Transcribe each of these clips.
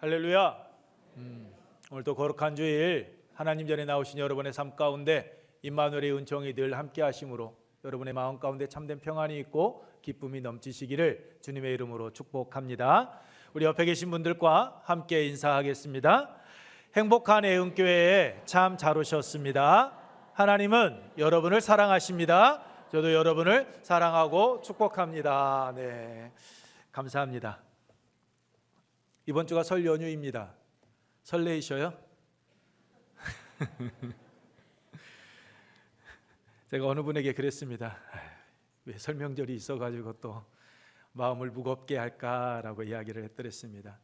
할렐루야. 오늘도 거룩한 주일 하나님 전에 나오신 여러분의 삶 가운데 임마누엘의 은총이 늘 함께 하심으로 여러분의 마음 가운데 참된 평안이 있고 기쁨이 넘치시기를 주님의 이름으로 축복합니다. 우리 옆에 계신 분들과 함께 인사하겠습니다. 행복한 애흥교회에 참 잘 오셨습니다. 하나님은 여러분을 사랑하십니다. 저도 여러분을 사랑하고 축복합니다. 네, 감사합니다. 이번 주가 설 연휴입니다. 설레이셔요? 제가 어느 분에게 그랬습니다. 왜 설명절이 있어가지고 또 마음을 무겁게 할까라고 이야기를 했더랬습니다.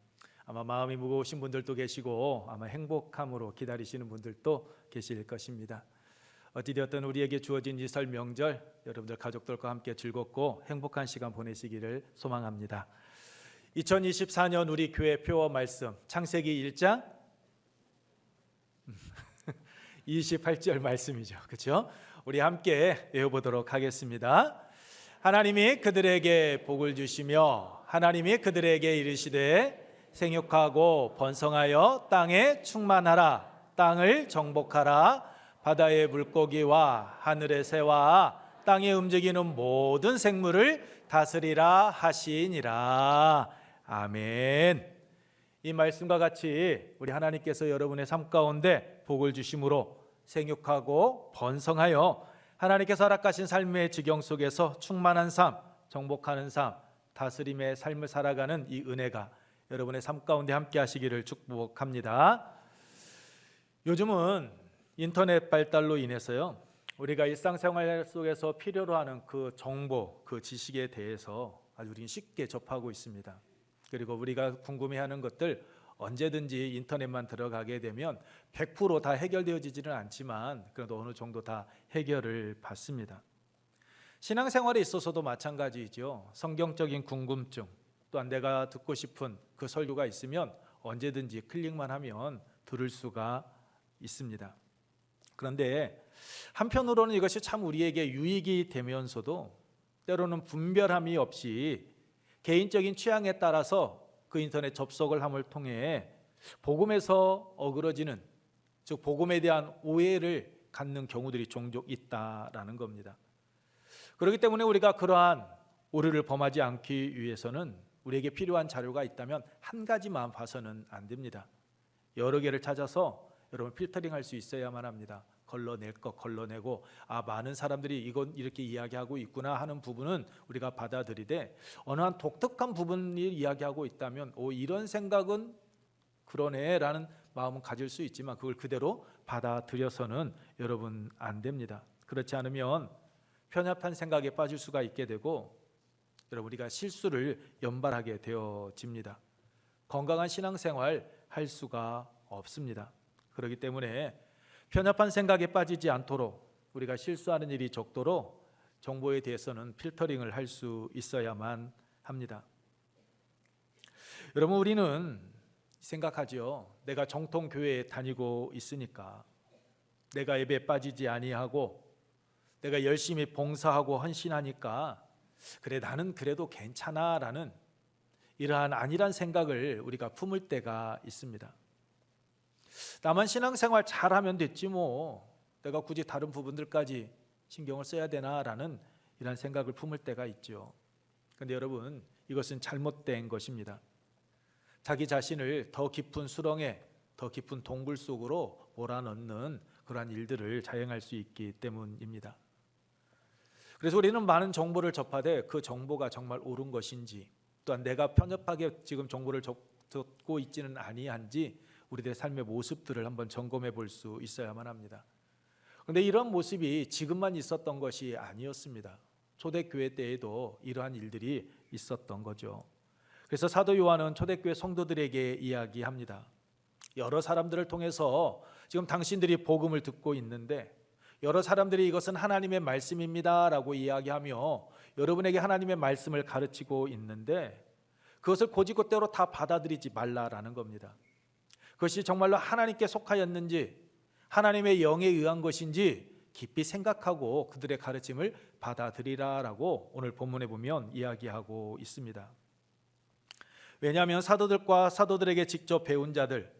아마 마음이 무거우신 분들도 계시고 아마 행복함으로 기다리시는 분들도 계실 것입니다. 어찌되었든 우리에게 주어진 이 설 명절 여러분들 가족들과 함께 즐겁고 행복한 시간 보내시기를 소망합니다. 2024년 우리 교회 표어 말씀 창세기 1장 28절 말씀이죠. 그렇죠? 우리 함께 외워보도록 하겠습니다. 하나님이 그들에게 복을 주시며 하나님이 그들에게 이르시되 생육하고 번성하여 땅에 충만하라. 땅을 정복하라. 바다의 물고기와 하늘의 새와 땅에 움직이는 모든 생물을 다스리라 하시니라. 아멘. 이 말씀과 같이 우리 하나님께서 여러분의 삶 가운데 복을 주심으로 생육하고 번성하여 하나님께서 허락하신 삶의 지경 속에서 충만한 삶, 정복하는 삶, 다스림의 삶을 살아가는 이 은혜가 여러분의 삶 가운데 함께 하시기를 축복합니다. 요즘은 인터넷 발달로 인해서요, 우리가 일상생활 속에서 필요로 하는 그 정보, 그 지식에 대해서 아주 우리는 쉽게 접하고 있습니다. 그리고 우리가 궁금해하는 것들 언제든지 인터넷만 들어가게 되면 100% 다 해결되어지지는 않지만 그래도 어느 정도 다 해결을 받습니다. 신앙생활에 있어서도 마찬가지이죠. 성경적인 궁금증, 또한 내가 듣고 싶은 그 설교가 있으면 언제든지 클릭만 하면 들을 수가 있습니다. 그런데 한편으로는 이것이 참 우리에게 유익이 되면서도 때로는 분별함이 없이 개인적인 취향에 따라서 그 인터넷 접속을 함을 통해 복음에서 어그러지는, 즉 복음에 대한 오해를 갖는 경우들이 종종 있다라는 겁니다. 그렇기 때문에 우리가 그러한 오류를 범하지 않기 위해서는 우리에게 필요한 자료가 있다면 한 가지만 봐서는 안 됩니다. 여러 개를 찾아서 여러분 필터링할 수 있어야만 합니다. 걸러낼 것 걸러내고, 많은 사람들이 이건 이렇게 이야기하고 있구나 하는 부분은 우리가 받아들이되, 어느 한 독특한 부분을 이야기하고 있다면 이런 생각은 그러네 라는 마음은 가질 수 있지만 그걸 그대로 받아들여서는 여러분 안 됩니다. 그렇지 않으면 편협한 생각에 빠질 수가 있게 되고 여러분 우리가 실수를 연발하게 되어집니다. 건강한 신앙생활 할 수가 없습니다. 그렇기 때문에 편협한 생각에 빠지지 않도록 우리가 실수하는 일이 적도록 정보에 대해서는 필터링을 할 수 있어야만 합니다. 여러분 우리는 생각하죠. 내가 정통 교회에 다니고 있으니까, 내가 예배에 빠지지 아니하고 내가 열심히 봉사하고 헌신하니까 그래 나는 그래도 괜찮아 라는 이러한 안일한 생각을 우리가 품을 때가 있습니다. 나만 신앙생활 잘하면 됐지 뭐 내가 굳이 다른 부분들까지 신경을 써야 되나라는 이런 생각을 품을 때가 있죠. 그런데 여러분 이것은 잘못된 것입니다. 자기 자신을 더 깊은 수렁에, 더 깊은 동굴 속으로 몰아넣는 그러한 일들을 자행할 수 있기 때문입니다. 그래서 우리는 많은 정보를 접하되 그 정보가 정말 옳은 것인지, 또한 내가 편협하게 지금 정보를 듣고 있지는 아니한지 우리들의 삶의 모습들을 한번 점검해 볼 수 있어야만 합니다. 그런데 이런 모습이 지금만 있었던 것이 아니었습니다. 초대교회 때에도 이러한 일들이 있었던 거죠. 그래서 사도 요한은 초대교회 성도들에게 이야기합니다. 여러 사람들을 통해서 지금 당신들이 복음을 듣고 있는데 여러 사람들이 이것은 하나님의 말씀입니다 라고 이야기하며 여러분에게 하나님의 말씀을 가르치고 있는데 그것을 곧이곧대로 다 받아들이지 말라라는 겁니다. 그것이 정말로 하나님께 속하였는지 하나님의 영에 의한 것인지 깊이 생각하고 그들의 가르침을 받아들이라라고 오늘 본문에 보면 이야기하고 있습니다. 왜냐하면 사도들과 사도들에게 직접 배운 자들,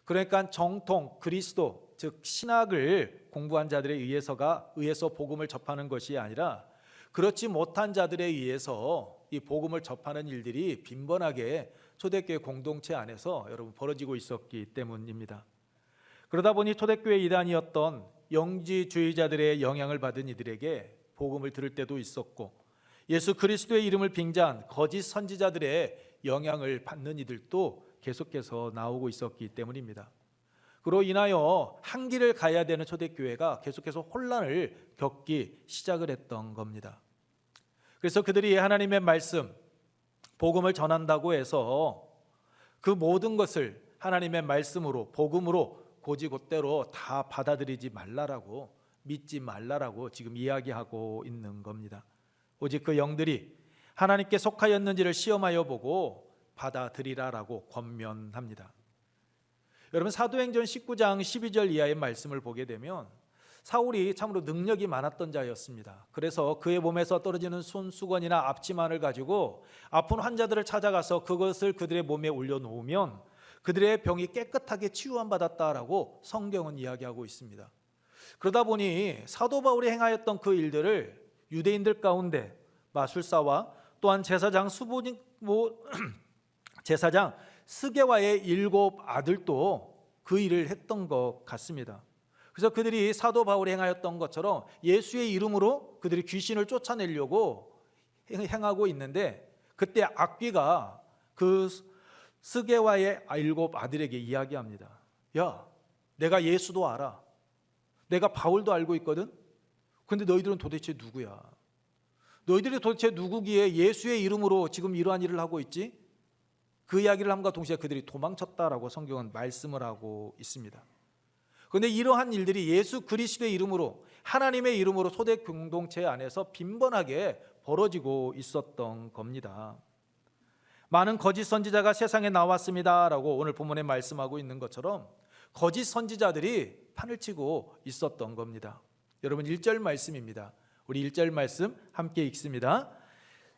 그러니까 정통 그리스도 즉 신학을 공부한 자들에 의해서 복음을 접하는 것이 아니라 그렇지 못한 자들에 의해서 이 복음을 접하는 일들이 빈번하게 초대교회 공동체 안에서 여러분 벌어지고 있었기 때문입니다. 그러다 보니 초대교회 이단이었던 영지주의자들의 영향을 받은 이들에게 복음을 들을 때도 있었고, 예수 그리스도의 이름을 빙자한 거짓 선지자들의 영향을 받는 이들도 계속해서 나오고 있었기 때문입니다. 그로 인하여 한 길을 가야 되는 초대교회가 계속해서 혼란을 겪기 시작을 했던 겁니다. 그래서 그들이 하나님의 말씀, 복음을 전한다고 해서 그 모든 것을 하나님의 말씀으로, 복음으로 곧이곧대로 다 받아들이지 말라라고, 믿지 말라라고 지금 이야기하고 있는 겁니다. 오직 그 영들이 하나님께 속하였는지를 시험하여 보고 받아들이라라고 권면합니다. 여러분, 사도행전 19장 12절 이하의 말씀을 보게 되면 사울이 참으로 능력이 많았던 자였습니다. 그래서 그의 몸에서 떨어지는 손수건이나 앞치마를 가지고 아픈 환자들을 찾아가서 그것을 그들의 몸에 올려놓으면 그들의 병이 깨끗하게 치유함 받았다라고 성경은 이야기하고 있습니다. 그러다 보니 사도 바울이 행하였던 그 일들을 유대인들 가운데 마술사와 또한 제사장 스게와의 7 아들도 그 일을 했던 것 같습니다. 그래서 그들이 사도 바울이 행하였던 것처럼 예수의 이름으로 그들이 귀신을 쫓아내려고 행하고 있는데, 그때 악귀가 그 스게와의 7 아들에게 이야기합니다. 야, 내가 예수도 알아. 내가 바울도 알고 있거든. 근데 너희들은 도대체 누구야? 너희들이 도대체 누구기에 예수의 이름으로 지금 이러한 일을 하고 있지? 그 이야기를 함과 동시에 그들이 도망쳤다라고 성경은 말씀을 하고 있습니다. 그런데 이러한 일들이 예수 그리스도의 이름으로, 하나님의 이름으로 초대 공동체 안에서 빈번하게 벌어지고 있었던 겁니다. 많은 거짓 선지자가 세상에 나왔습니다라고 오늘 본문에 말씀하고 있는 것처럼 거짓 선지자들이 판을 치고 있었던 겁니다. 여러분, 1절 말씀입니다. 우리 1절 말씀 함께 읽습니다.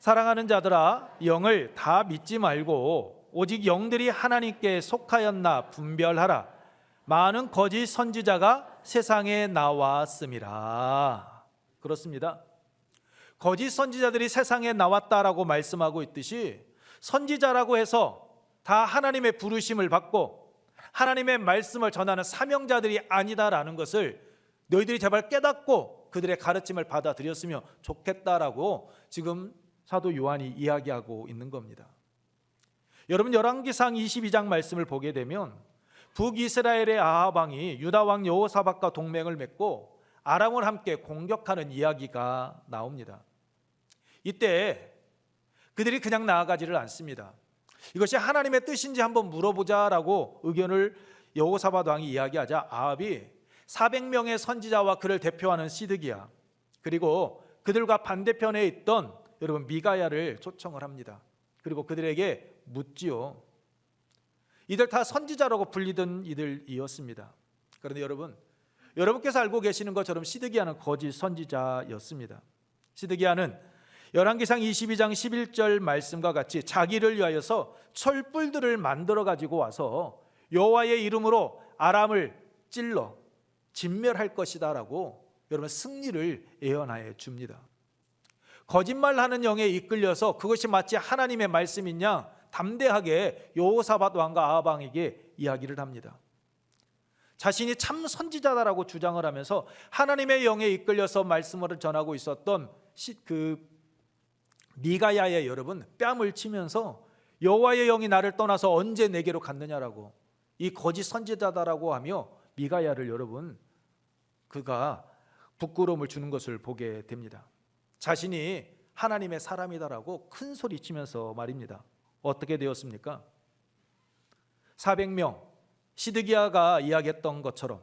사랑하는 자들아, 영을 다 믿지 말고 오직 영들이 하나님께 속하였나 분별하라. 많은 거짓 선지자가 세상에 나왔음이라. 그렇습니다. 거짓 선지자들이 세상에 나왔다라고 말씀하고 있듯이 선지자라고 해서 다 하나님의 부르심을 받고 하나님의 말씀을 전하는 사명자들이 아니다라는 것을 너희들이 제발 깨닫고 그들의 가르침을 받아들였으면 좋겠다라고 지금 사도 요한이 이야기하고 있는 겁니다. 여러분, 열왕기상 22장 말씀을 보게 되면 북이스라엘의 아합 왕이 유다 왕 여호사밧과 동맹을 맺고 아람을 함께 공격하는 이야기가 나옵니다. 이때 그들이 그냥 나아가지를 않습니다. 이것이 하나님의 뜻인지 한번 물어보자라고 의견을 여호사밧 왕이 이야기하자 아합이 400명의 선지자와 그를 대표하는 시드기야, 그리고 그들과 반대편에 있던 여러분 미가야를 초청을 합니다. 그리고 그들에게 묻지요. 이들 다 선지자라고 불리던 이들이었습니다. 그런데 여러분께서 알고 계시는 것처럼 시드기야는 거짓 선지자였습니다. 시드기야는 열왕기상 22장 11절 말씀과 같이 자기를 위하여서 철불들을 만들어 가지고 와서 여호와의 이름으로 아람을 찔러 진멸할 것이다라고 여러분 승리를 예언하여 줍니다. 거짓말하는 영에 이끌려서 그것이 마치 하나님의 말씀인 양 담대하게 여호사밧 왕과 아합 왕에게 이야기를 합니다. 자신이 참 선지자다라고 주장을 하면서 하나님의 영에 이끌려서 말씀을 전하고 있었던 그 미가야의 여러분 뺨을 치면서 여호와의 영이 나를 떠나서 언제 내게로 갔느냐라고, 이 거짓 선지자다라고 하며 미가야를 여러분 그가 부끄러움을 주는 것을 보게 됩니다. 자신이 하나님의 사람이다라고 큰 소리 치면서 말입니다. 어떻게 되었습니까? 400명 시드기야가 이야기했던 것처럼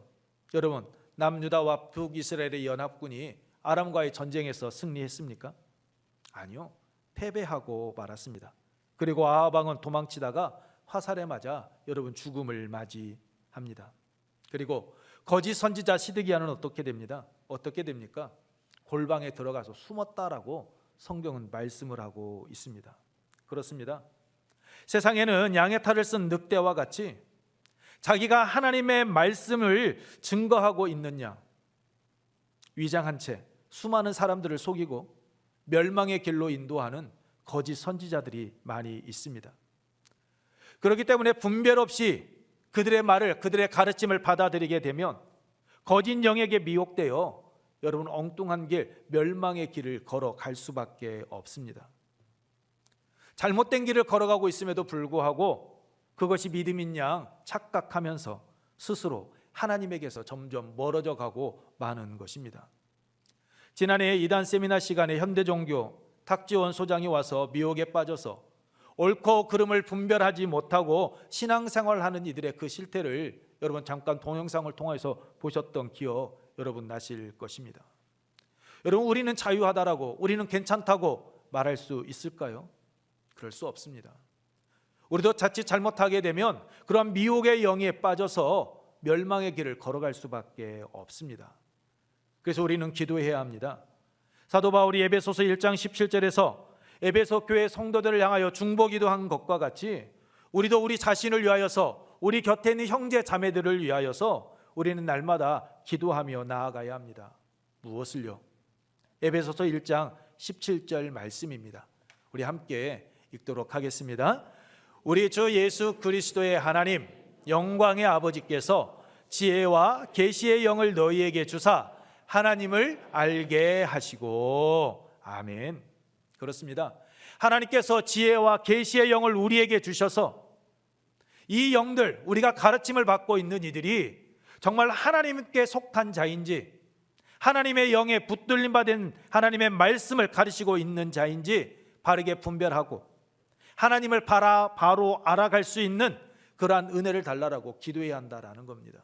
여러분 남유다와 북이스라엘의 연합군이 아람과의 전쟁에서 승리했습니까? 아니요. 패배하고 말았습니다. 그리고 아합 왕은 도망치다가 화살에 맞아 여러분 죽음을 맞이합니다. 그리고 거짓 선지자 시드기야는 어떻게 됩니까? 골방에 들어가서 숨었다라고 성경은 말씀을 하고 있습니다. 그렇습니다. 세상에는 양의 탈을 쓴 늑대와 같이 자기가 하나님의 말씀을 증거하고 있는 양, 위장한 채 수많은 사람들을 속이고 멸망의 길로 인도하는 거짓 선지자들이 많이 있습니다. 그렇기 때문에 분별 없이 그들의 말을, 그들의 가르침을 받아들이게 되면 거짓 영에게 미혹되어 여러분 엉뚱한 길, 멸망의 길을 걸어갈 수밖에 없습니다. 잘못된 길을 걸어가고 있음에도 불구하고 그것이 믿음인 양 착각하면서 스스로 하나님에게서 점점 멀어져 가고 마는 것입니다. 지난해 이단 세미나 시간에 현대종교 탁지원 소장이 와서 미혹에 빠져서 옳고 그름을 분별하지 못하고 신앙생활하는 이들의 그 실태를 여러분 잠깐 동영상을 통해서 보셨던 기억 여러분 나실 것입니다. 여러분, 우리는 자유하다라고, 우리는 괜찮다고 말할 수 있을까요? 그럴 수 없습니다. 우리도 자칫 잘못하게 되면 그러한 미혹의 영에 빠져서 멸망의 길을 걸어갈 수밖에 없습니다. 그래서 우리는 기도해야 합니다. 사도 바울이 에베소서 1장 17절에서 에베소 교회 성도들을 향하여 중보기도한 것과 같이 우리도 우리 자신을 위하여서, 우리 곁에 있는 형제 자매들을 위하여서 우리는 날마다 기도하며 나아가야 합니다. 무엇을요? 에베소서 1장 17절 말씀입니다. 우리 함께 읽도록 하겠습니다. 우리 주 예수 그리스도의 하나님 영광의 아버지께서 지혜와 계시의 영을 너희에게 주사 하나님을 알게 하시고. 아멘. 그렇습니다. 하나님께서 지혜와 계시의 영을 우리에게 주셔서 이 영들, 우리가 가르침을 받고 있는 이들이 정말 하나님께 속한 자인지, 하나님의 영에 붙들림 받은 하나님의 말씀을 가르치고 있는 자인지 바르게 분별하고 하나님을 바로 알아갈 수 있는 그러한 은혜를 달라라고 기도해야 한다라는 겁니다.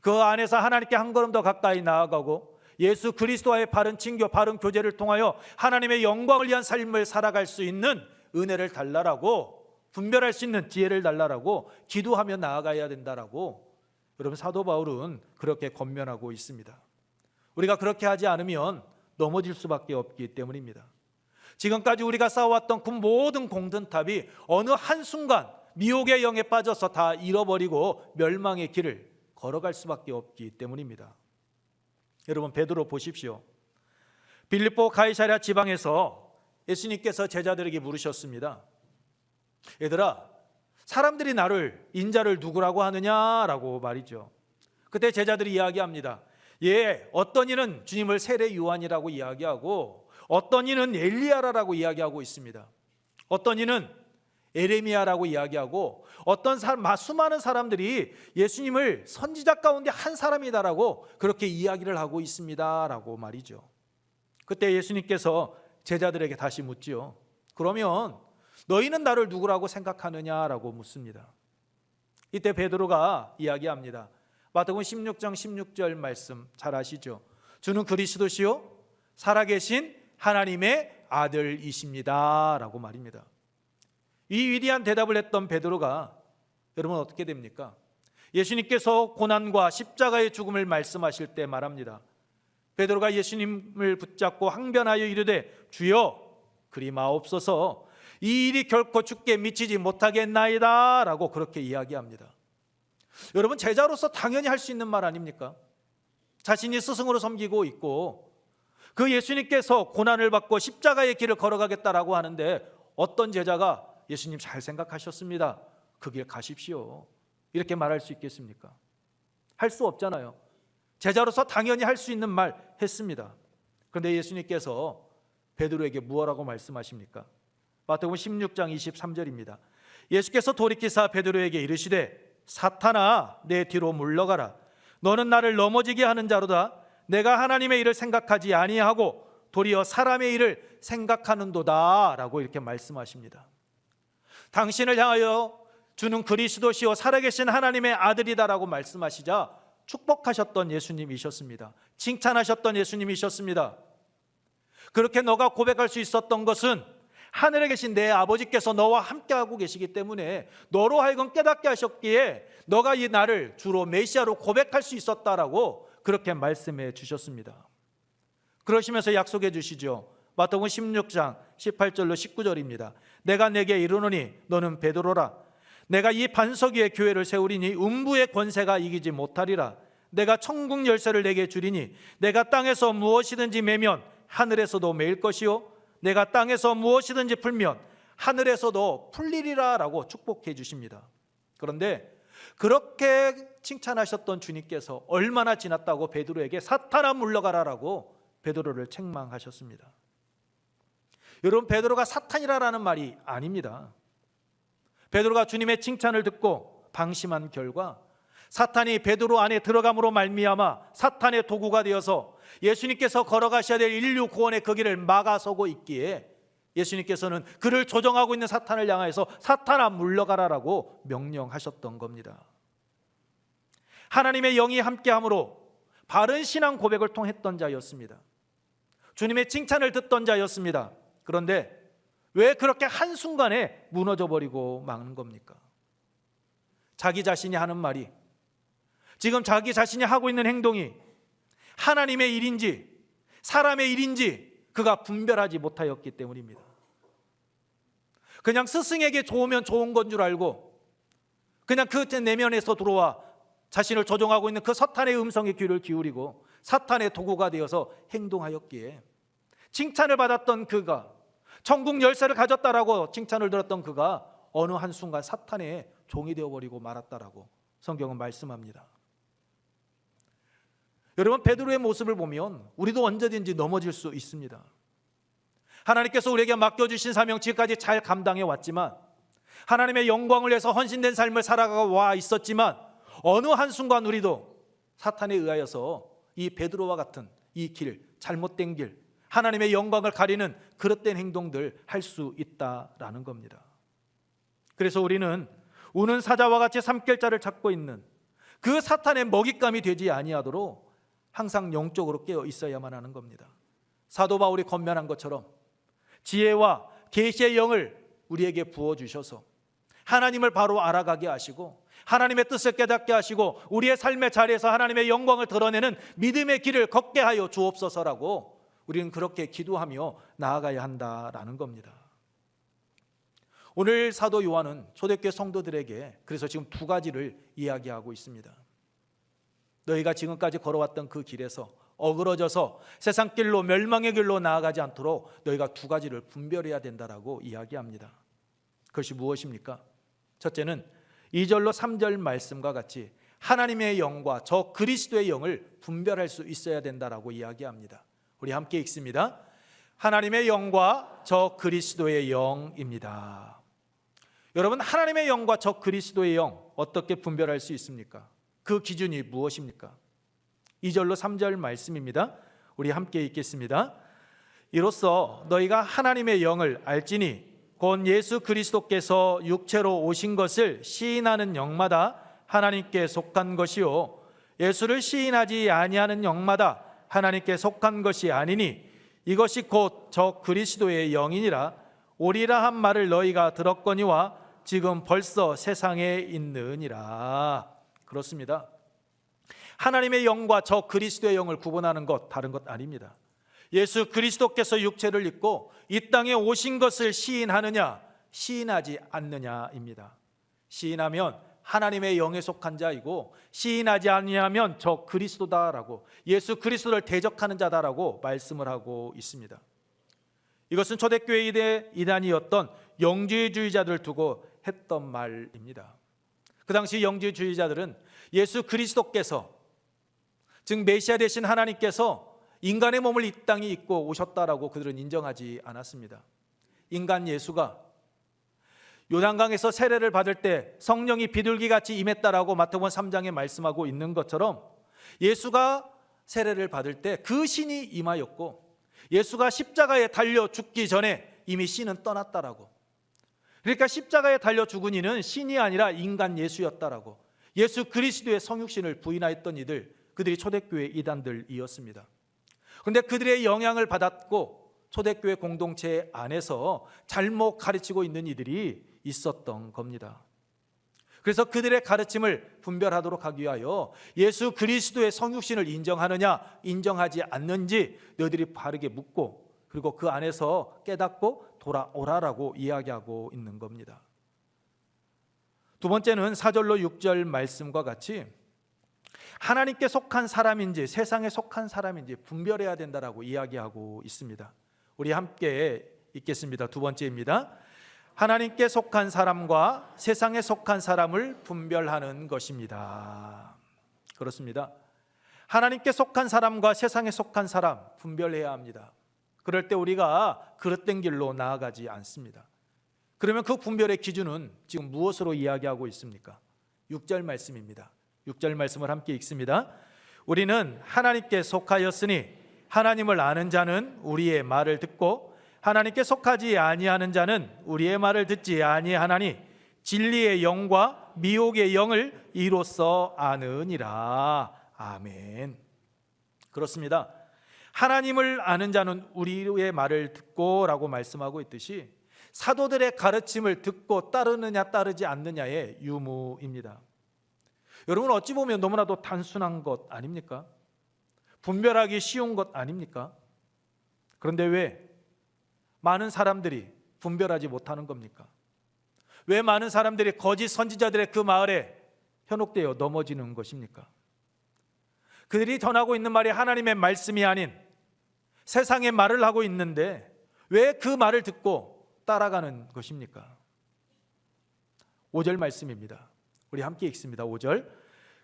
그 안에서 하나님께 한 걸음 더 가까이 나아가고 예수 그리스도와의 바른 친교, 바른 교제를 통하여 하나님의 영광을 위한 삶을 살아갈 수 있는 은혜를 달라라고, 분별할 수 있는 지혜를 달라라고 기도하며 나아가야 된다라고 여러분 사도 바울은 그렇게 권면하고 있습니다. 우리가 그렇게 하지 않으면 넘어질 수밖에 없기 때문입니다. 지금까지 우리가 쌓아왔던 그 모든 공든탑이 어느 한순간 미혹의 영에 빠져서 다 잃어버리고 멸망의 길을 걸어갈 수밖에 없기 때문입니다. 여러분, 베드로 보십시오. 빌립보 가이사랴 지방에서 예수님께서 제자들에게 물으셨습니다. 얘들아, 사람들이 나를, 인자를 누구라고 하느냐라고 말이죠. 그때 제자들이 이야기합니다. 어떤 이는 주님을 세례 요한이라고 이야기하고 어떤 이는 엘리야라고 이야기하고 있습니다. 어떤 이는 에레미야라고 이야기하고 어떤 수많은 사람들이 예수님을 선지자 가운데 한 사람이다라고 그렇게 이야기를 하고 있습니다라고 말이죠. 그때 예수님께서 제자들에게 다시 묻지요. 그러면 너희는 나를 누구라고 생각하느냐라고 묻습니다. 이때 베드로가 이야기합니다. 마태복음 16장 16절 말씀 잘 아시죠? 주는 그리스도시요 살아계신 하나님의 아들이십니다 라고 말입니다. 이 위대한 대답을 했던 베드로가 여러분 어떻게 됩니까? 예수님께서 고난과 십자가의 죽음을 말씀하실 때 말합니다. 베드로가 예수님을 붙잡고 항변하여 이르되 주여 그리 마옵소서, 이 일이 결코 죽게 미치지 못하겠나이다 라고 그렇게 이야기합니다. 여러분, 제자로서 당연히 할 수 있는 말 아닙니까? 자신이 스승으로 섬기고 있고 그 예수님께서 고난을 받고 십자가의 길을 걸어가겠다라고 하는데 어떤 제자가 예수님 잘 생각하셨습니다, 그 길 가십시오, 이렇게 말할 수 있겠습니까? 할 수 없잖아요. 제자로서 당연히 할 수 있는 말 했습니다. 그런데 예수님께서 베드로에게 무엇라고 말씀하십니까? 마태복음 16장 23절입니다. 예수께서 돌이키사 베드로에게 이르시되 사탄아 내 뒤로 물러가라, 너는 나를 넘어지게 하는 자로다. 내가 하나님의 일을 생각하지 아니하고 도리어 사람의 일을 생각하는도다 라고 이렇게 말씀하십니다. 당신을 향하여 주는 그리스도시요 살아계신 하나님의 아들이다라고 말씀하시자 축복하셨던 예수님이셨습니다. 칭찬하셨던 예수님이셨습니다. 그렇게 너가 고백할 수 있었던 것은 하늘에 계신 내 아버지께서 너와 함께하고 계시기 때문에 너로 하여금 깨닫게 하셨기에 너가 이 나를 주로 메시아로 고백할 수 있었다라고 그렇게 말씀해 주셨습니다. 그러시면서 약속해 주시죠. 마태복음 16장 18절로 19절입니다. 내가 내게 이르노니 너는 베드로라. 내가 이 반석 위에 교회를 세우리니 음부의 권세가 이기지 못하리라. 내가 천국 열쇠를 내게 주리니 내가 땅에서 무엇이든지 매면 하늘에서도 매일 것이요 내가 땅에서 무엇이든지 풀면 하늘에서도 풀리리라 라고 축복해 주십니다. 그런데 그렇게 칭찬하셨던 주님께서 얼마나 지났다고 베드로에게 사탄아 물러가라라고 베드로를 책망하셨습니다. 여러분, 베드로가 사탄이라는 말이 아닙니다. 베드로가 주님의 칭찬을 듣고 방심한 결과 사탄이 베드로 안에 들어감으로 말미암아 사탄의 도구가 되어서 예수님께서 걸어가셔야 될 인류 구원의 그 길을 막아서고 있기에 예수님께서는 그를 조종하고 있는 사탄을 향하여서 사탄아 물러가라라고 명령하셨던 겁니다. 하나님의 영이 함께함으로 바른 신앙 고백을 통했던 자였습니다. 주님의 칭찬을 듣던 자였습니다. 그런데 왜 그렇게 한순간에 무너져 버리고 마는 겁니까? 자기 자신이 하는 말이, 지금 자기 자신이 하고 있는 행동이 하나님의 일인지 사람의 일인지 그가 분별하지 못하였기 때문입니다. 그냥 스승에게 좋으면 좋은 건 줄 알고 그냥 그 내면에서 들어와 자신을 조종하고 있는 그 사탄의 음성에 귀를 기울이고 사탄의 도구가 되어서 행동하였기에 칭찬을 받았던 그가, 천국 열쇠를 가졌다라고 칭찬을 들었던 그가 어느 한순간 사탄의 종이 되어버리고 말았다라고 성경은 말씀합니다. 여러분, 베드로의 모습을 보면 우리도 언제든지 넘어질 수 있습니다. 하나님께서 우리에게 맡겨주신 사명 지금까지 잘 감당해 왔지만, 하나님의 영광을 위해서 헌신된 삶을 살아가 와 있었지만, 어느 한순간 우리도 사탄에 의하여서 이 베드로와 같은 이 길, 잘못된 길, 하나님의 영광을 가리는 그릇된 행동들 할 수 있다라는 겁니다. 그래서 우리는 우는 사자와 같이 삼킬 자를 찾고 있는 그 사탄의 먹잇감이 되지 아니하도록 항상 영적으로 깨어 있어야만 하는 겁니다. 사도 바울이 권면한 것처럼 지혜와 계시의 영을 우리에게 부어주셔서 하나님을 바로 알아가게 하시고 하나님의 뜻을 깨닫게 하시고 우리의 삶의 자리에서 하나님의 영광을 드러내는 믿음의 길을 걷게 하여 주옵소서라고 우리는 그렇게 기도하며 나아가야 한다라는 겁니다. 오늘 사도 요한은 초대교회 성도들에게 그래서 지금 두 가지를 이야기하고 있습니다. 너희가 지금까지 걸어왔던 그 길에서 어그러져서 세상 길로 멸망의 길로 나아가지 않도록 너희가 두 가지를 분별해야 된다라고 이야기합니다. 그것이 무엇입니까? 첫째는 2절로 3절 말씀과 같이 하나님의 영과 저 그리스도의 영을 분별할 수 있어야 된다라고 이야기합니다. 우리 함께 읽습니다. 하나님의 영과 저 그리스도의 영입니다. 여러분, 하나님의 영과 저 그리스도의 영 어떻게 분별할 수 있습니까? 그 기준이 무엇입니까? 2절로 3절 말씀입니다. 우리 함께 읽겠습니다. 이로써 너희가 하나님의 영을 알지니 곧 예수 그리스도께서 육체로 오신 것을 시인하는 영마다 하나님께 속한 것이요 예수를 시인하지 아니하는 영마다 하나님께 속한 것이 아니니 이것이 곧 저 그리스도의 영이니라. 오리라 한 말을 너희가 들었거니와 지금 벌써 세상에 있느니라. 그렇습니다. 하나님의 영과 저 그리스도의 영을 구분하는 것 다른 것 아닙니다. 예수 그리스도께서 육체를 입고 이 땅에 오신 것을 시인하느냐 시인하지 않느냐입니다. 시인하면 하나님의 영에 속한 자이고 시인하지 아니하면 저 그리스도다라고 예수 그리스도를 대적하는 자다라고 말씀을 하고 있습니다. 이것은 초대교회 이단이었던 영지주의자들을 두고 했던 말입니다. 그 당시 영지주의자들은 예수 그리스도께서 즉 메시아 되신 하나님께서 인간의 몸을 이 땅에 입고 오셨다라고 그들은 인정하지 않았습니다. 인간 예수가 요단강에서 세례를 받을 때 성령이 비둘기같이 임했다라고 마태복음 3장에 말씀하고 있는 것처럼 예수가 세례를 받을 때 그 신이 임하였고 예수가 십자가에 달려 죽기 전에 이미 신은 떠났다라고. 그러니까 십자가에 달려 죽은 이는 신이 아니라 인간 예수였다라고 예수 그리스도의 성육신을 부인하였던 이들, 그들이 초대교회 이단들이었습니다. 그런데 그들의 영향을 받았고 초대교회 공동체 안에서 잘못 가르치고 있는 이들이 있었던 겁니다. 그래서 그들의 가르침을 분별하도록 하기 위하여 예수 그리스도의 성육신을 인정하느냐 인정하지 않는지 너희들이 바르게 묻고 그리고 그 안에서 깨닫고 돌아오라라고 이야기하고 있는 겁니다. 두 번째는 4절로 6절 말씀과 같이 하나님께 속한 사람인지 세상에 속한 사람인지 분별해야 된다라고 이야기하고 있습니다. 우리 함께 읽겠습니다. 두 번째입니다. 하나님께 속한 사람과 세상에 속한 사람을 분별하는 것입니다. 그렇습니다. 하나님께 속한 사람과 세상에 속한 사람 분별해야 합니다. 그럴 때 우리가 그릇된 길로 나아가지 않습니다. 그러면 그 분별의 기준은 지금 무엇으로 이야기하고 있습니까? 6절 말씀입니다. 6절 말씀을 함께 읽습니다. 우리는 하나님께 속하였으니 하나님을 아는 자는 우리의 말을 듣고 하나님께 속하지 아니하는 자는 우리의 말을 듣지 아니하나니 진리의 영과 미혹의 영을 이로써 아느니라. 아멘. 그렇습니다. 하나님을 아는 자는 우리의 말을 듣고 라고 말씀하고 있듯이 사도들의 가르침을 듣고 따르느냐 따르지 않느냐의 유무입니다. 여러분, 어찌 보면 너무나도 단순한 것 아닙니까? 분별하기 쉬운 것 아닙니까? 그런데 왜 많은 사람들이 분별하지 못하는 겁니까? 왜 많은 사람들이 거짓 선지자들의 그 말에 현혹되어 넘어지는 것입니까? 그들이 전하고 있는 말이 하나님의 말씀이 아닌 세상의 말을 하고 있는데 왜 그 말을 듣고 따라가는 것입니까? 5절 말씀입니다. 우리 함께 읽습니다. 5절.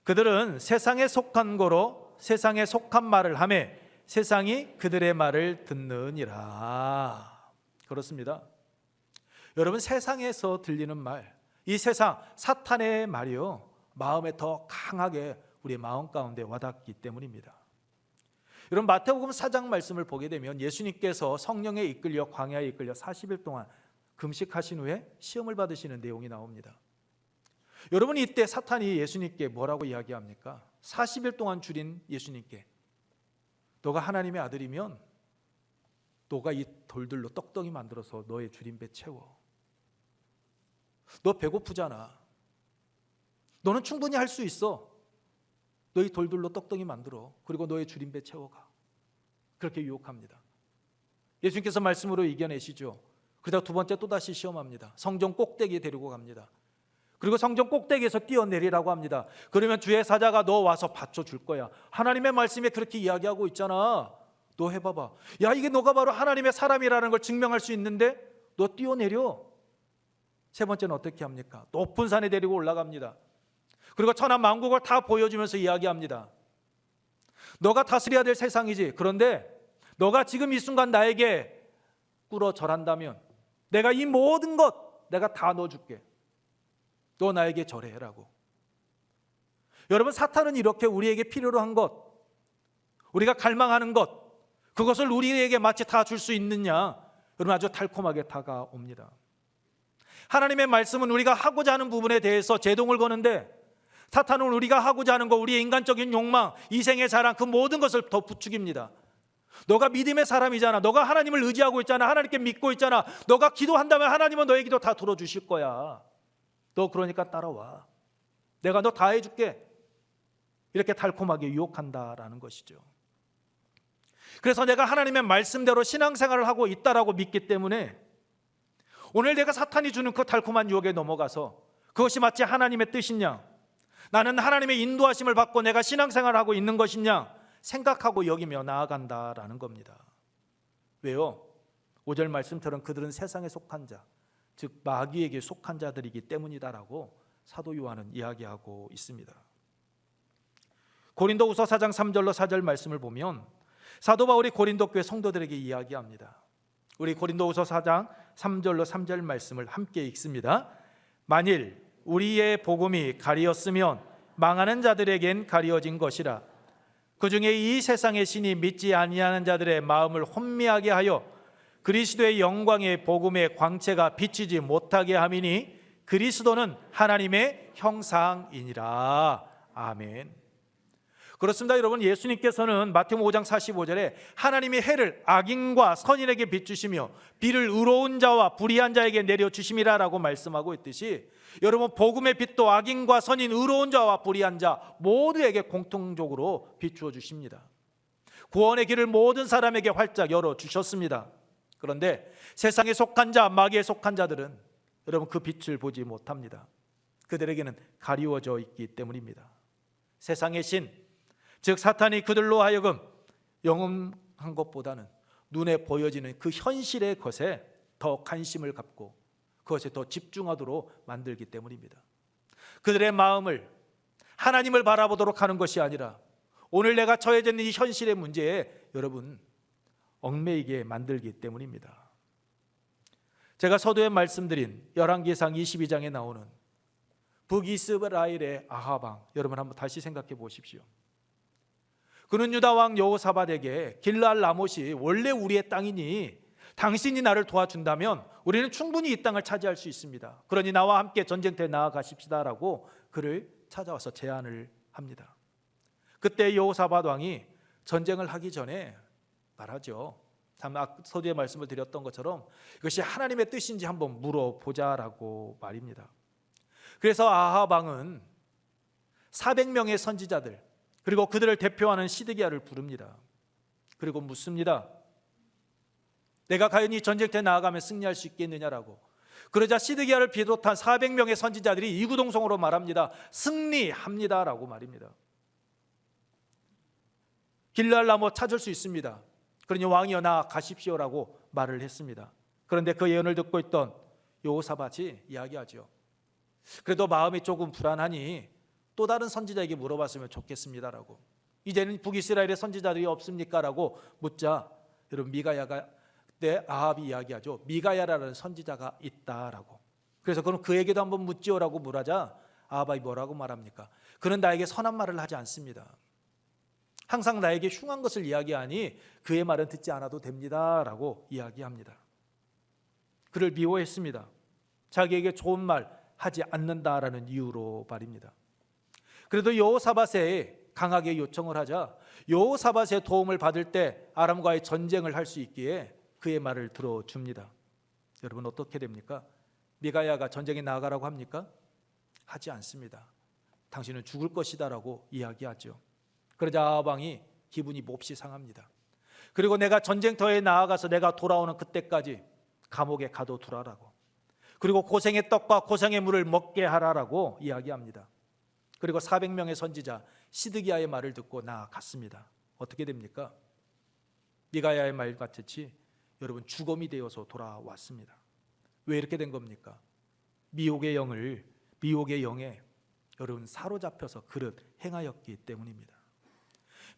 그들은 세상에 속한 거로 세상에 속한 말을 하며 세상이 그들의 말을 듣느니라. 그렇습니다. 여러분, 세상에서 들리는 말, 이 세상 사탄의 말이요, 마음에 더 강하게 우리의 마음 가운데 와닿기 때문입니다. 여러분, 마태복음 4장 말씀을 보게 되면 예수님께서 성령에 이끌려 광야에 이끌려 40일 동안 금식하신 후에 시험을 받으시는 내용이 나옵니다. 여러분, 이때 사탄이 예수님께 뭐라고 이야기합니까? 40일 동안 줄인 예수님께 너가 하나님의 아들이면 너가 이 돌들로 떡덩이 만들어서 너의 줄임배 채워. 너 배고프잖아. 너는 충분히 할 수 있어. 너희 돌들로 떡덩이 만들어. 그리고 너의 줄임배 채워가. 그렇게 유혹합니다. 예수님께서 말씀으로 이겨내시죠. 그러다 두 번째 또다시 시험합니다. 성전 꼭대기에 데리고 갑니다. 그리고 성전 꼭대기에서 뛰어내리라고 합니다. 그러면 주의 사자가 너 와서 받쳐줄 거야. 하나님의 말씀에 그렇게 이야기하고 있잖아. 너 해봐봐. 야, 이게 너가 바로 하나님의 사람이라는 걸 증명할 수 있는데 너 뛰어내려. 세 번째는 어떻게 합니까? 높은 산에 데리고 올라갑니다. 그리고 천하 만국을 다 보여주면서 이야기합니다. 너가 다스려야 될 세상이지. 그런데 너가 지금 이 순간 나에게 꿇어 절한다면 내가 이 모든 것 내가 다 넣어줄게. 너 나에게 절해라고. 여러분, 사탄은 이렇게 우리에게 필요로 한 것, 우리가 갈망하는 것, 그것을 우리에게 마치 다 줄 수 있느냐, 여러분, 아주 달콤하게 다가옵니다. 하나님의 말씀은 우리가 하고자 하는 부분에 대해서 제동을 거는데 사탄은 우리가 하고자 하는 것, 우리의 인간적인 욕망, 이생의 자랑, 그 모든 것을 더 부추깁니다. 너가 믿음의 사람이잖아. 너가 하나님을 의지하고 있잖아. 하나님께 믿고 있잖아. 너가 기도한다면 하나님은 너의 기도 다 들어주실 거야. 너 그러니까 따라와. 내가 너 다 해줄게. 이렇게 달콤하게 유혹한다라는 것이죠. 그래서 내가 하나님의 말씀대로 신앙생활을 하고 있다라고 믿기 때문에 오늘 내가 사탄이 주는 그 달콤한 유혹에 넘어가서 그것이 마치 하나님의 뜻이냐, 나는 하나님의 인도하심을 받고 내가 신앙생활을 하고 있는 것이냐 생각하고 여기며 나아간다라는 겁니다. 왜요? 5절 말씀처럼 그들은 세상에 속한 자, 즉 마귀에게 속한 자들이기 때문이다라고 사도 요한은 이야기하고 있습니다. 고린도후서 4장 3절로 4절 말씀을 보면 사도 바울이 고린도 교회 성도들에게 이야기합니다. 우리 고린도후서 4장 3절로 3절 말씀을 함께 읽습니다. 만일 우리의 복음이 가리었으면 망하는 자들에겐 가리어진 것이라. 그 중에 이 세상의 신이 믿지 아니하는 자들의 마음을 혼미하게 하여 그리스도의 영광의 복음의 광채가 비치지 못하게 함이니 그리스도는 하나님의 형상이니라. 아멘. 그렇습니다. 여러분, 예수님께서는 마태복음 5장 45절에 하나님이 해를 악인과 선인에게 비추시며 비를 의로운 자와 불의한 자에게 내려주심이라 라고 말씀하고 있듯이 여러분, 복음의 빛도 악인과 선인, 의로운 자와 불의한 자 모두에게 공통적으로 비추어 주십니다. 구원의 길을 모든 사람에게 활짝 열어주셨습니다. 그런데 세상에 속한 자, 마귀에 속한 자들은 여러분 그 빛을 보지 못합니다. 그들에게는 가리워져 있기 때문입니다. 세상의 신, 즉 사탄이 그들로 하여금 영험한 것보다는 눈에 보여지는 그 현실의 것에 더 관심을 갖고 그것에 더 집중하도록 만들기 때문입니다. 그들의 마음을 하나님을 바라보도록 하는 것이 아니라 오늘 내가 처해져 있는 이 현실의 문제에 여러분 얽매이게 만들기 때문입니다. 제가 서두에 말씀드린 열왕기상 22장에 나오는 북이스라엘의 아합 왕, 여러분 한번 다시 생각해 보십시오. 그는 유다 왕 여호사밧에게 길르앗 라못이 원래 우리의 땅이니 당신이 나를 도와준다면 우리는 충분히 이 땅을 차지할 수 있습니다. 그러니 나와 함께 전쟁터에 나아가십시다라고 그를 찾아와서 제안을 합니다. 그때 여호사밧 왕이 전쟁을 하기 전에 말하죠. 서두에 말씀을 드렸던 것처럼 이것이 하나님의 뜻인지 한번 물어보자라고 말입니다. 그래서 아합 왕은 400명의 선지자들 그리고 그들을 대표하는 시드기야를 부릅니다. 그리고 묻습니다. 내가 과연 이 전쟁터에 나아가면 승리할 수 있겠느냐라고. 그러자 시드기야를 비롯한 400명의 선지자들이 이구동성으로 말합니다. 승리합니다라고 말입니다. 길르앗 라못 찾을 수 있습니다. 그러니 왕이여 나아가십시오라고 말을 했습니다. 그런데 그 예언을 듣고 있던 여호사밧이 이야기하죠. 그래도 마음이 조금 불안하니 또 다른 선지자에게 물어봤으면 좋겠습니다라고. 이제는 북이스라엘의 선지자들이 없습니까? 라고 묻자 여러분 미가야가 그때 아합이 이야기하죠. 미가야라는 선지자가 있다라고. 그래서 그럼 그에게도 한번 묻지요라고 물어자 아합이 뭐라고 말합니까? 그는 나에게 선한 말을 하지 않습니다. 항상 나에게 흉한 것을 이야기하니 그의 말은 듣지 않아도 됩니다라고 이야기합니다. 그를 미워했습니다. 자기에게 좋은 말 하지 않는다라는 이유로 말입니다. 그래도 여호사밧에 강하게 요청을 하자 여호사밧의 도움을 받을 때 아람과의 전쟁을 할 수 있기에 그의 말을 들어줍니다. 여러분 어떻게 됩니까? 미가야가 전쟁에 나아가라고 합니까? 하지 않습니다. 당신은 죽을 것이다라고 이야기하죠. 그러자 아합 왕이 기분이 몹시 상합니다. 그리고 내가 전쟁터에 나아가서 내가 돌아오는 그때까지 감옥에 가둬두라라고. 그리고 고생의 떡과 고생의 물을 먹게 하라라고 이야기합니다. 그리고 400명의 선지자 시드기야의 말을 듣고 나아갔습니다. 어떻게 됩니까? 미가야의 말 같이 여러분 죽음이 되어서 돌아왔습니다. 왜 이렇게 된 겁니까? 미혹의 영에 여러분 사로잡혀서 그릇 행하였기 때문입니다.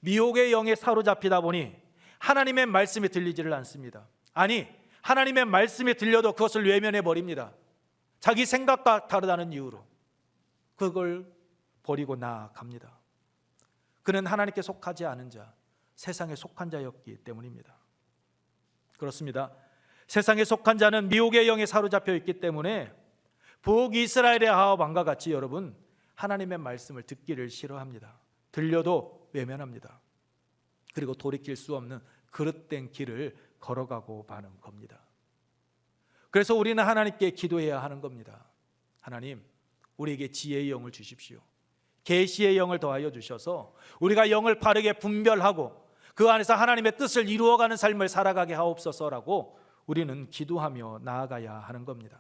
미혹의 영에 사로잡히다 보니 하나님의 말씀이 들리지를 않습니다. 아니 하나님의 말씀이 들려도 그것을 외면해 버립니다. 자기 생각과 다르다는 이유로 그걸 버리고 나아갑니다. 그는 하나님께 속하지 않은 자, 세상에 속한 자였기 때문입니다. 그렇습니다. 세상에 속한 자는 미혹의 영에 사로잡혀 있기 때문에 북이스라엘의 아합 왕과 같이 여러분 하나님의 말씀을 듣기를 싫어합니다. 들려도 외면합니다. 그리고 돌이킬 수 없는 그릇된 길을 걸어가고 마는 겁니다. 그래서 우리는 하나님께 기도해야 하는 겁니다. 하나님, 우리에게 지혜의 영을 주십시오. 계시의 영을 더하여 주셔서 우리가 영을 바르게 분별하고 그 안에서 하나님의 뜻을 이루어가는 삶을 살아가게 하옵소서라고 우리는 기도하며 나아가야 하는 겁니다.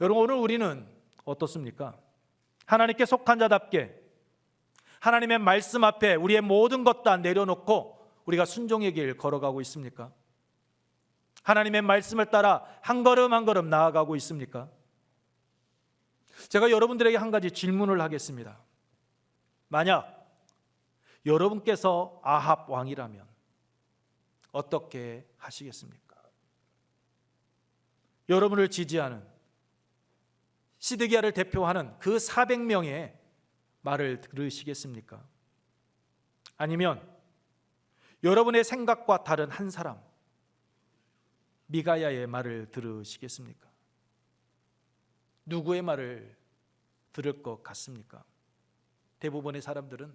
여러분 오늘 우리는 어떻습니까? 하나님께 속한 자답게 하나님의 말씀 앞에 우리의 모든 것 다 내려놓고 우리가 순종의 길 걸어가고 있습니까? 하나님의 말씀을 따라 한 걸음 한 걸음 나아가고 있습니까? 제가 여러분들에게 한 가지 질문을 하겠습니다. 만약 여러분께서 아합 왕이라면 어떻게 하시겠습니까? 여러분을 지지하는 시드기야를 대표하는 그 400명의 말을 들으시겠습니까? 아니면 여러분의 생각과 다른 한 사람 미가야의 말을 들으시겠습니까? 누구의 말을 들을 것 같습니까? 대부분의 사람들은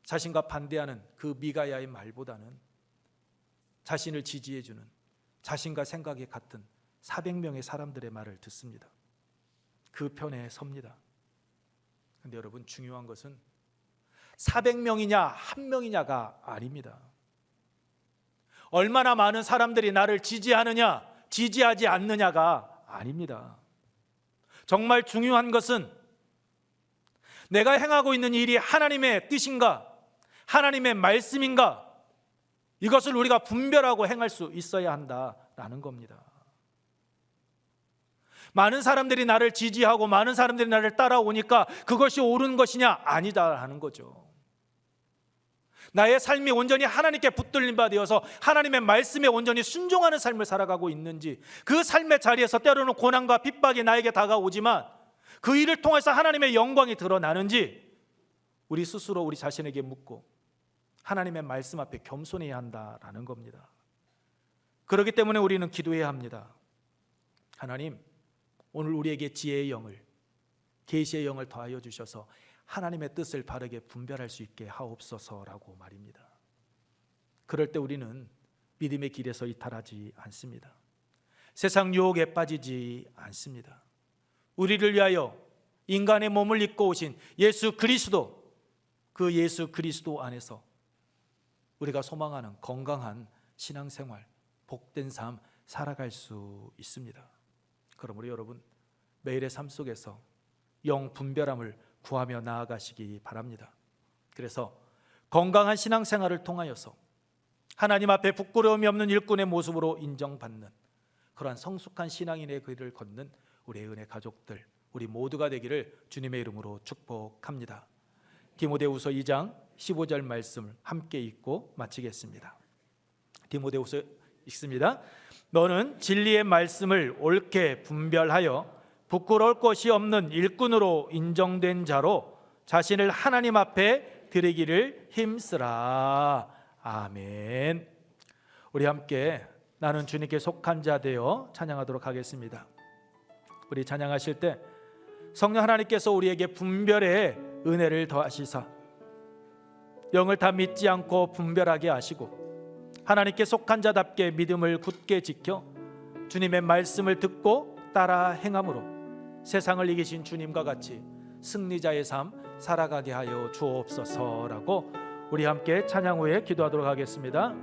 자신과 반대하는 그 미가야의 말보다는 자신을 지지해주는 자신과 생각이 같은 400명의 사람들의 말을 듣습니다. 그 편에 섭니다. 그런데 여러분 중요한 것은 400명이냐 한 명이냐가 아닙니다. 얼마나 많은 사람들이 나를 지지하느냐, 지지하지 않느냐가 아닙니다. 정말 중요한 것은 내가 행하고 있는 일이 하나님의 뜻인가, 하나님의 말씀인가, 이것을 우리가 분별하고 행할 수 있어야 한다라는 겁니다. 많은 사람들이 나를 지지하고 많은 사람들이 나를 따라오니까 그것이 옳은 것이냐? 아니다라는 거죠. 나의 삶이 온전히 하나님께 붙들린 바 되어서 하나님의 말씀에 온전히 순종하는 삶을 살아가고 있는지, 그 삶의 자리에서 때로는 고난과 핍박이 나에게 다가오지만 그 일을 통해서 하나님의 영광이 드러나는지 우리 스스로 우리 자신에게 묻고 하나님의 말씀 앞에 겸손해야 한다라는 겁니다. 그렇기 때문에 우리는 기도해야 합니다. 하나님, 오늘 우리에게 지혜의 영을, 계시의 영을 더하여 주셔서 하나님의 뜻을 바르게 분별할 수 있게 하옵소서라고 말입니다. 그럴 때 우리는 믿음의 길에서 이탈하지 않습니다. 세상 유혹에 빠지지 않습니다. 우리를 위하여 인간의 몸을 입고 오신 예수 그리스도, 그 예수 그리스도 안에서 우리가 소망하는 건강한 신앙생활, 복된 삶 살아갈 수 있습니다. 그러므로 여러분, 매일의 삶 속에서 영 분별함을 구하며 나아가시기 바랍니다. 그래서 건강한 신앙생활을 통하여서 하나님 앞에 부끄러움이 없는 일꾼의 모습으로 인정받는 그러한 성숙한 신앙인의 길을 걷는 우리의 은혜 가족들, 우리 모두가 되기를 주님의 이름으로 축복합니다. 디모데후서 2장 15절 말씀을 함께 읽고 마치겠습니다. 디모데후서 읽습니다. 너는 진리의 말씀을 옳게 분별하여 부끄러울 것이 없는 일꾼으로 인정된 자로 자신을 하나님 앞에 드리기를 힘쓰라. 아멘. 우리 함께 나는 주님께 속한 자 되어 찬양하도록 하겠습니다. 우리 찬양하실 때 성령 하나님께서 우리에게 분별의 은혜를 더하시사 영을 다 믿지 않고 분별하게 하시고 하나님께 속한 자답게 믿음을 굳게 지켜 주님의 말씀을 듣고 따라 행함으로 세상을 이기신 주님과 같이 승리자의 삶 살아가게 하여 주옵소서라고 우리 함께 찬양 후에 기도하도록 하겠습니다.